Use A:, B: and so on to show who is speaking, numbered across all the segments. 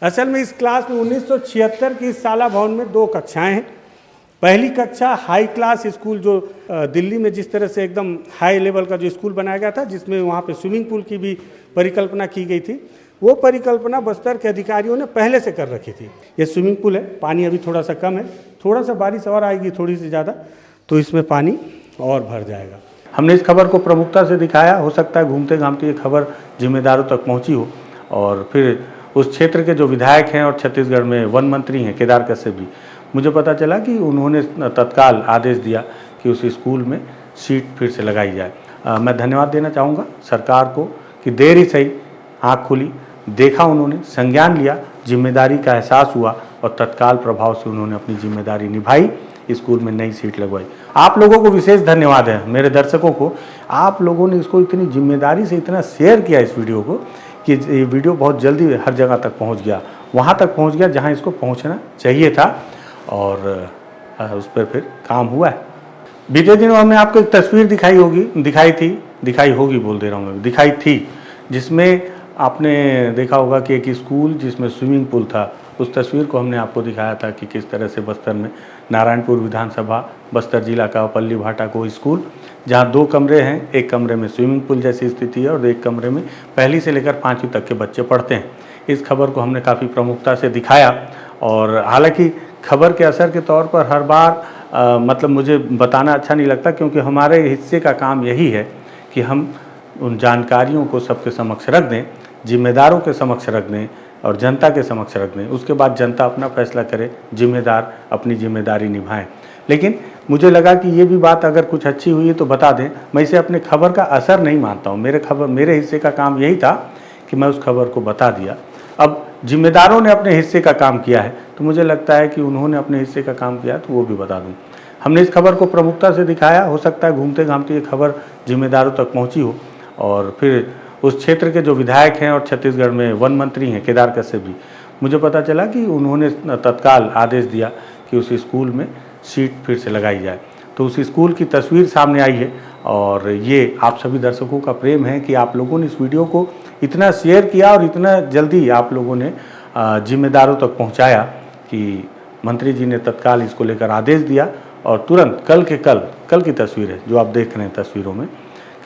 A: असल में इस क्लास में 1976 की इस शाला भवन में 2 कक्षाएं हैं। पहली कक्षा हाई क्लास स्कूल, जो दिल्ली में जिस तरह से एकदम हाई लेवल का जो स्कूल बनाया गया था, जिसमें वहाँ पे स्विमिंग पूल की भी परिकल्पना की गई थी, वो परिकल्पना बस्तर के अधिकारियों ने पहले से कर रखी थी। ये स्विमिंग पूल है, पानी अभी थोड़ा सा कम है, थोड़ा सा बारिश और आएगी थोड़ी सी ज़्यादा तो इसमें पानी और भर जाएगा। हमने इस खबर को प्रमुखता से दिखाया, हो सकता है घूमते घामते ये खबर जिम्मेदारों तक पहुँची हो, और फिर उस क्षेत्र के जो विधायक हैं और छत्तीसगढ़ में वन मंत्री हैं केदार कश्यप जी, मुझे पता चला कि उन्होंने तत्काल आदेश दिया कि उस स्कूल में सीट फिर से लगाई जाए। मैं धन्यवाद देना चाहूँगा सरकार को कि देर ही सही आँख खुली, देखा उन्होंने, संज्ञान लिया, जिम्मेदारी का एहसास हुआ और तत्काल प्रभाव से उन्होंने अपनी जिम्मेदारी निभाई, स्कूल में नई सीट लगवाई। आप लोगों को विशेष धन्यवाद है, मेरे दर्शकों को, आप लोगों ने इसको इतनी जिम्मेदारी से इतना शेयर किया इस वीडियो को कि ये वीडियो बहुत जल्दी हर जगह तक पहुंच गया, वहां तक पहुंच गया जहां इसको पहुंचना चाहिए था, और उस पर फिर काम हुआ है। बीते दिनों हमने आपको एक तस्वीर दिखाई थी, जिसमें आपने देखा होगा कि एक स्कूल जिसमें स्विमिंग पूल था, उस तस्वीर को हमने आपको दिखाया था कि किस तरह से बस्तर में नारायणपुर विधानसभा बस्तर जिला का पल्ली भाटा को स्कूल, जहां 2 कमरे हैं, एक कमरे में स्विमिंग पूल जैसी स्थिति है और एक कमरे में पहली से लेकर 5वीं तक के बच्चे पढ़ते हैं। इस खबर को हमने काफ़ी प्रमुखता से दिखाया, और हालांकि खबर के असर के तौर पर हर बार मतलब मुझे बताना अच्छा नहीं लगता, क्योंकि हमारे हिस्से का काम यही है कि हम उन जानकारियों को सबके समक्ष रख दें, जिम्मेदारों के समक्ष रख दें और जनता के समक्ष रख दें। उसके बाद जनता अपना फैसला करे, जिम्मेदार अपनी जिम्मेदारी निभाएं। लेकिन मुझे लगा कि ये भी बात अगर कुछ अच्छी हुई है तो बता दें। मैं इसे अपने खबर का असर नहीं मानता हूँ, मेरे हिस्से का काम यही था कि मैं उस खबर को बता दिया। अब जिम्मेदारों ने अपने हिस्से का काम किया है, तो मुझे लगता है कि उन्होंने अपने हिस्से का काम किया तो वो भी बता दूँ। हमने इस खबर को प्रमुखता से दिखाया, हो सकता है घूमते घामते ये खबर जिम्मेदारों तक पहुँची हो, और फिर उस क्षेत्र के जो विधायक हैं और छत्तीसगढ़ में वन मंत्री हैं केदार कश्यप जी, मुझे पता चला कि उन्होंने तत्काल आदेश दिया कि उस स्कूल में सीट फिर से लगाई जाए। तो उस स्कूल की तस्वीर सामने आई है, और ये आप सभी दर्शकों का प्रेम है कि आप लोगों ने इस वीडियो को इतना शेयर किया और इतना जल्दी आप लोगों ने जिम्मेदारों तक पहुँचाया कि मंत्री जी ने तत्काल इसको लेकर आदेश दिया, और तुरंत कल की तस्वीर है जो आप देख रहे हैं तस्वीरों में,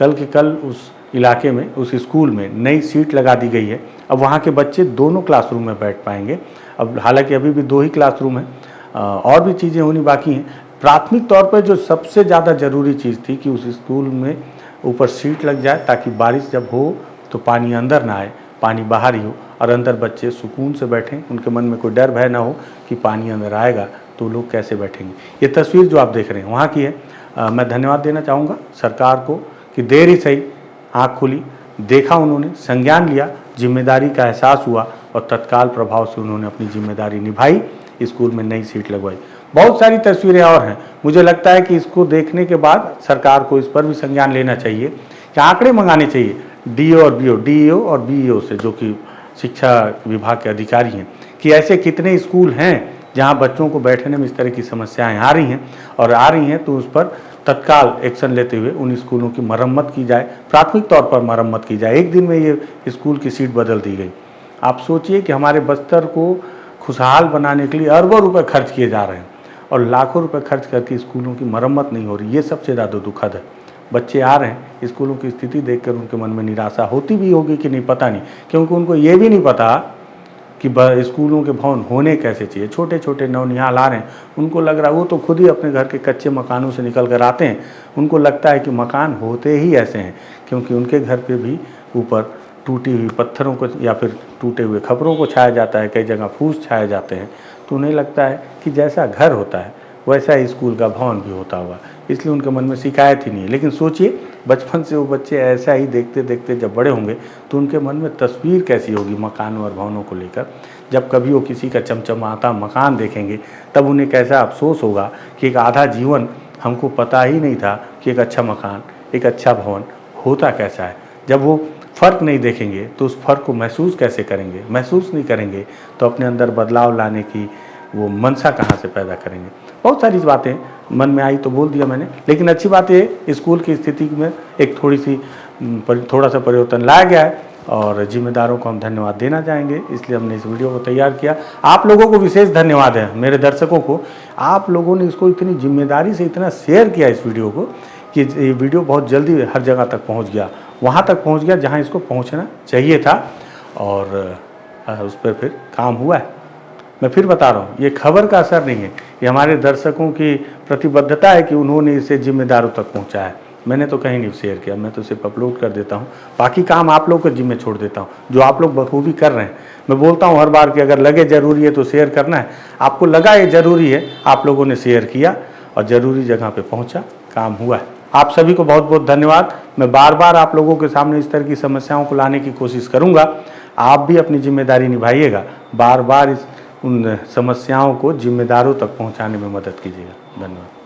A: कल उस इलाके में उस स्कूल में नई सीट लगा दी गई है। अब वहाँ के बच्चे दोनों क्लासरूम में बैठ पाएंगे। अब हालांकि अभी भी 2 ही क्लासरूम हैं, और भी चीज़ें होनी बाकी हैं। प्राथमिक तौर पर जो सबसे ज़्यादा ज़रूरी चीज़ थी कि उस स्कूल में ऊपर सीट लग जाए, ताकि बारिश जब हो तो पानी अंदर ना आए, पानी बाहर ही हो, और अंदर बच्चे सुकून से बैठें, उनके मन में कोई डर भय ना हो कि पानी अंदर आएगा तो लोग कैसे बैठेंगे। ये तस्वीर जो आप देख रहे हैं वहाँ की है। मैं धन्यवाद देना चाहूँगा सरकार को कि देर ही सही आँख खुली, देखा उन्होंने, संज्ञान लिया, जिम्मेदारी का एहसास हुआ और तत्काल प्रभाव से उन्होंने अपनी जिम्मेदारी निभाई, स्कूल में नई सीट लगवाई। बहुत सारी तस्वीरें और हैं। मुझे लगता है कि इसको देखने के बाद सरकार को इस पर भी संज्ञान लेना चाहिए कि आंकड़े मंगाने चाहिए डीईओ और बीईओ से, जो कि शिक्षा विभाग के अधिकारी हैं, कि ऐसे कितने स्कूल हैं जहाँ बच्चों को बैठने में इस तरह की समस्याएँ आ रही हैं, तो उस पर तत्काल एक्शन लेते हुए उन स्कूलों की मरम्मत की जाए, प्राथमिक तौर पर मरम्मत की जाए। एक दिन में ये स्कूल की सीट बदल दी गई। आप सोचिए कि हमारे बस्तर को खुशहाल बनाने के लिए अरबों रुपए खर्च किए जा रहे हैं, और लाखों रुपए खर्च करके स्कूलों की मरम्मत नहीं हो रही। ये सबसे ज़्यादा दुखद है। बच्चे आ रहे हैं, स्कूलों की स्थिति देखकर उनके मन में निराशा होती भी होगी कि नहीं, पता नहीं, क्योंकि उनको ये भी नहीं पता कि स्कूलों के भवन होने कैसे चाहिए। छोटे छोटे नवनिहाल आ रहे हैं, उनको लग रहा है, वो तो खुद ही अपने घर के कच्चे मकानों से निकल कर आते हैं, उनको लगता है कि मकान होते ही ऐसे हैं, क्योंकि उनके घर पे भी ऊपर टूटी हुई पत्थरों को या फिर टूटे हुए खपरों को छाया जाता है, कई जगह फूस छाए जाते हैं। तो उन्हें लगता है कि जैसा घर होता है वैसा ही स्कूल का भवन भी होता होगा, इसलिए उनके मन में शिकायत ही नहीं है। लेकिन सोचिए, बचपन से वो बच्चे ऐसा ही देखते देखते जब बड़े होंगे तो उनके मन में तस्वीर कैसी होगी मकानों और भवनों को लेकर। जब कभी वो किसी का चमचमाता मकान देखेंगे तब उन्हें कैसा अफसोस होगा कि एक आधा जीवन हमको पता ही नहीं था कि एक अच्छा मकान, एक अच्छा भवन होता कैसा है। जब वो फ़र्क नहीं देखेंगे तो उस फ़र्क को महसूस कैसे करेंगे, महसूस नहीं करेंगे तो अपने अंदर बदलाव लाने की वो मनसा कहाँ से पैदा करेंगे। बहुत सारी बातें मन में आई तो बोल दिया मैंने, लेकिन अच्छी बात है स्कूल की स्थिति में एक थोड़ा सा परिवर्तन लाया गया है। और जिम्मेदारों को हम धन्यवाद देना चाहेंगे, इसलिए हमने इस वीडियो को तैयार किया। आप लोगों को विशेष धन्यवाद है, मेरे दर्शकों को, आप लोगों ने इसको इतनी जिम्मेदारी से इतना शेयर किया इस वीडियो को कि ये वीडियो बहुत जल्दी हर जगह तक पहुंच गया, वहां तक पहुंच गया जहां इसको पहुंचना चाहिए था, और उस पर फिर काम हुआ है। मैं फिर बता रहा हूँ, ये खबर का असर नहीं है, ये हमारे दर्शकों की प्रतिबद्धता है कि उन्होंने इसे जिम्मेदारों तक पहुँचाया है। मैंने तो कहीं नहीं शेयर किया, मैं तो सिर्फ अपलोड कर देता हूँ, बाकी काम आप लोग के जिम्मे छोड़ देता हूँ, जो आप लोग बखूबी कर रहे हैं। मैं बोलता हूँ हर बार कि अगर लगे ज़रूरी है तो शेयर करना है, आपको लगा ये ज़रूरी है, आप लोगों ने शेयर किया और ज़रूरी जगह पे पहुँचा, काम हुआ है। आप सभी को बहुत बहुत धन्यवाद। मैं बार बार आप लोगों के सामने इस तरह की समस्याओं को लाने की कोशिश करूँगा, आप भी अपनी जिम्मेदारी निभाइएगा, बार बार उन समस्याओं को जिम्मेदारों तक पहुँचाने में मदद कीजिएगा। धन्यवाद।